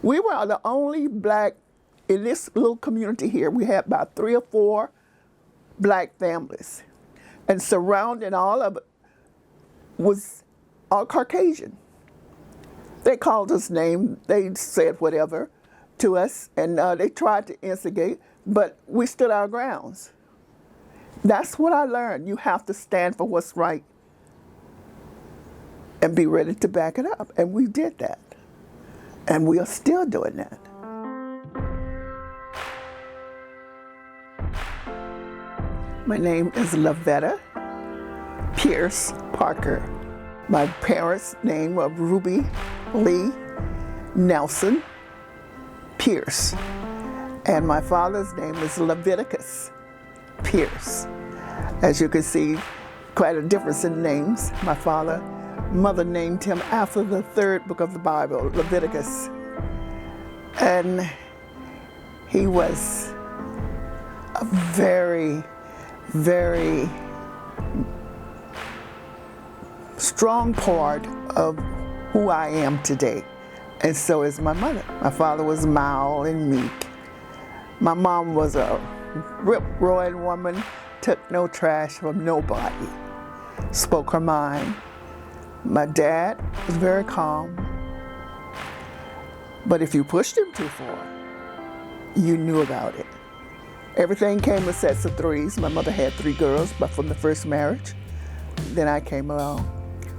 We were the only black, in this little community here, we had about 3 or 4 black families. And surrounding all of it was all Caucasian. They called us names, they said whatever to us, and they tried to instigate, but we stood our grounds. That's what I learned. You have to stand for what's right and be ready to back it up. And we did that. And we are still doing that. My name is Lavetta Pierce Parker. My parents' name were Ruby Lee Nelson Pierce. And my father's name is Leviticus Pierce. As you can see, quite a difference in names. My mother named him after the 3rd book of the Bible, Leviticus. And he was a very, very strong part of who I am today. And so is my mother. My father was mild and meek. My mom was a rip-roaring woman, took no trash from nobody, spoke her mind. My dad was very calm, but if you pushed him too far, you knew about it. Everything came in sets of 3s. My mother had 3 girls, but from the first marriage. Then I came along.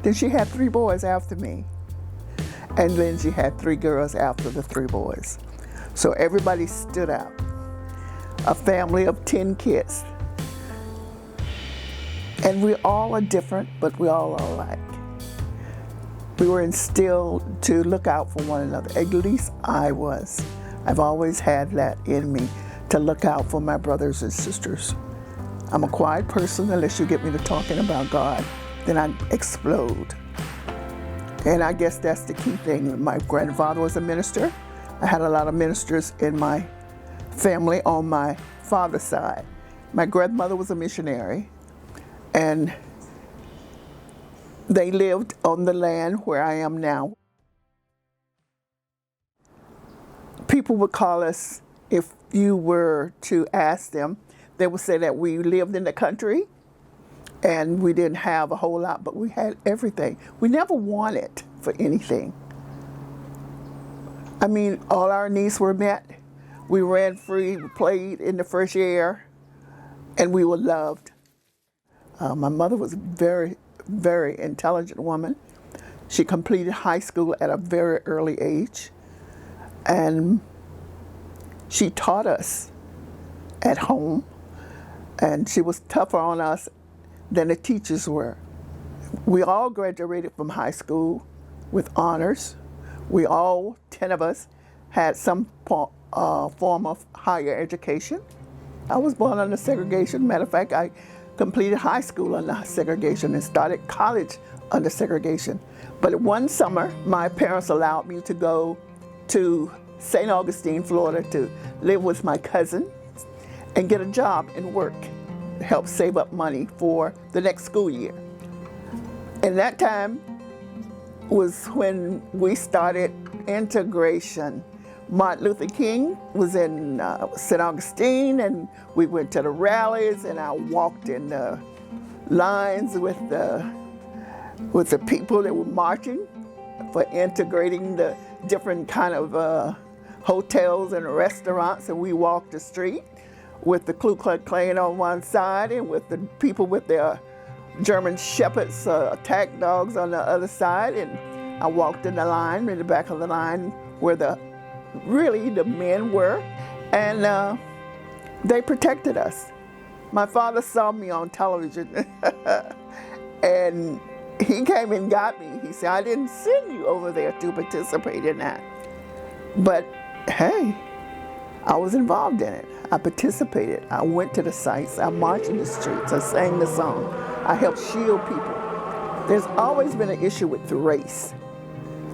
Then she had 3 boys after me. And then she had 3 girls after the 3 boys. So everybody stood out. A family of 10 kids. And we all are different, but we all are alike. We were instilled to look out for one another. At least I was. I've always had that in me, to look out for my brothers and sisters. I'm a quiet person unless you get me to talking about God, then I explode. And I guess that's the key thing. My grandfather was a minister. I had a lot of ministers in my family on my father's side. My grandmother was a missionary, and they lived on the land where I am now. People would call us, if you were to ask them, they would say that we lived in the country and we didn't have a whole lot, but we had everything. We never wanted for anything. I mean, all our needs were met. We ran free, we played in the fresh air, and we were loved. My mother was a very, very intelligent woman. She completed high school at a very early age, and she taught us at home, and she was tougher on us than the teachers were. We all graduated from high school with honors. We all, 10 of us, had some form of higher education. I was born under segregation. Matter of fact, I completed high school under segregation and started college under segregation. But one summer, my parents allowed me to go to St. Augustine, Florida, to live with my cousin and get a job and work, help save up money for the next school year. And that time was when we started integration. Martin Luther King was in St. Augustine, and we went to the rallies, and I walked in the lines with the people that were marching for integrating the different kind of hotels and restaurants, and we walked the street with the Ku Klux Klan on one side and with the people with their German shepherds, attack dogs on the other side, and I walked in the line, in the back of the line where the men were, and they protected us. My father saw me on television and he came and got me. He said, I didn't send you over there to participate in that. But hey, I was involved in it. I participated. I went to the sites. I marched in the streets. I sang the song. I helped shield people. There's always been an issue with the race.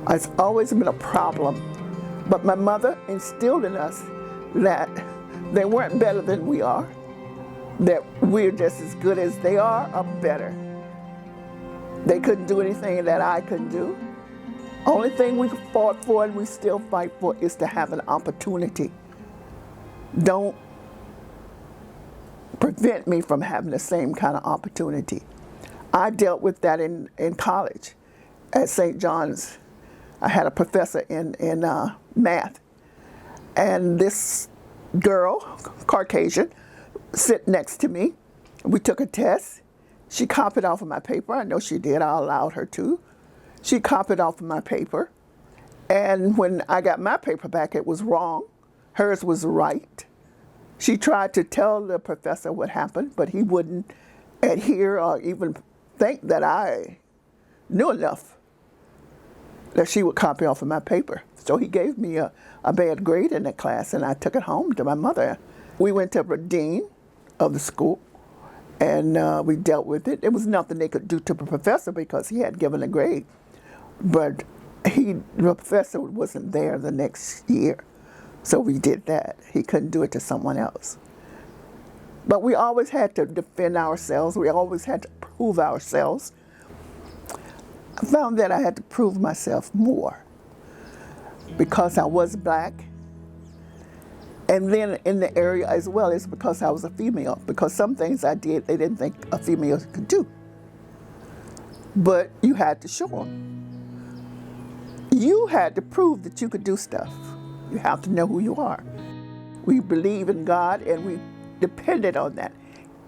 It's always been a problem. But my mother instilled in us that they weren't better than we are, that we're just as good as they are or better. They couldn't do anything that I couldn't do, Only thing we fought for and we still fight for is to have an opportunity. Don't prevent me from having the same kind of opportunity. I dealt with that in college at St. John's. I had a professor in math, and this girl, Caucasian, sit next to me. We took a test. She copied off of my paper. I know she did. I allowed her to. She copied off of my paper, and when I got my paper back, it was wrong. Hers was right. She tried to tell the professor what happened, but he wouldn't adhere or even think that I knew enough that she would copy off of my paper. So he gave me a bad grade in that class, and I took it home to my mother. We went to the dean of the school, and we dealt with it. There was nothing they could do to the professor because he had given a grade. But the professor wasn't there the next year. So we did that. He couldn't do it to someone else. But we always had to defend ourselves. We always had to prove ourselves. I found that I had to prove myself more because I was black. And then in the area as well, it's because I was a female. Because some things I did, they didn't think a female could do. But you had to show them. You had to prove that you could do stuff. You have to know who you are. We believe in God and we depended on that.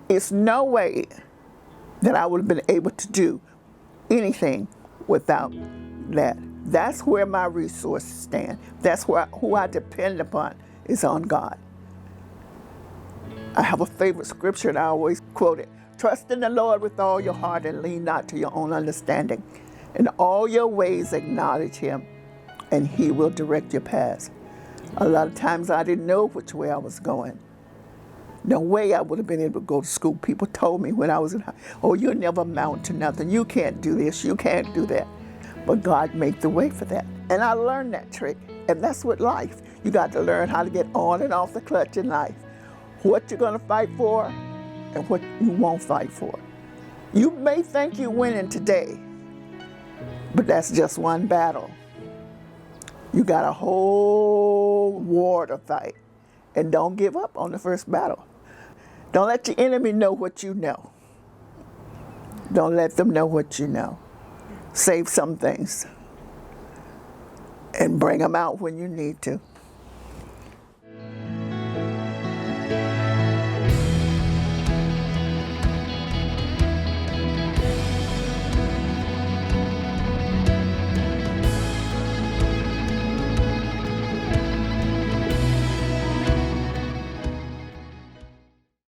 It's no way that I would have been able to do anything without that. That's where my resources stand. That's where who I depend upon is on God. I have a favorite scripture and I always quote it. Trust in the Lord with all your heart and lean not to your own understanding. In all your ways acknowledge him and he will direct your paths. A lot of times I didn't know which way I was going. No way I would have been able to go to school. People told me when I was in high, oh, you'll never amount to nothing. You can't do this, you can't do that. But God made the way for that. And I learned that trick. And that's with life. You got to learn how to get on and off the clutch in life. What you're gonna fight for and what you won't fight for. You may think you're winning today, but that's just one battle. You got a whole war to fight. And don't give up on the first battle. Don't let your enemy know what you know. Don't let them know what you know. Save some things and bring them out when you need to.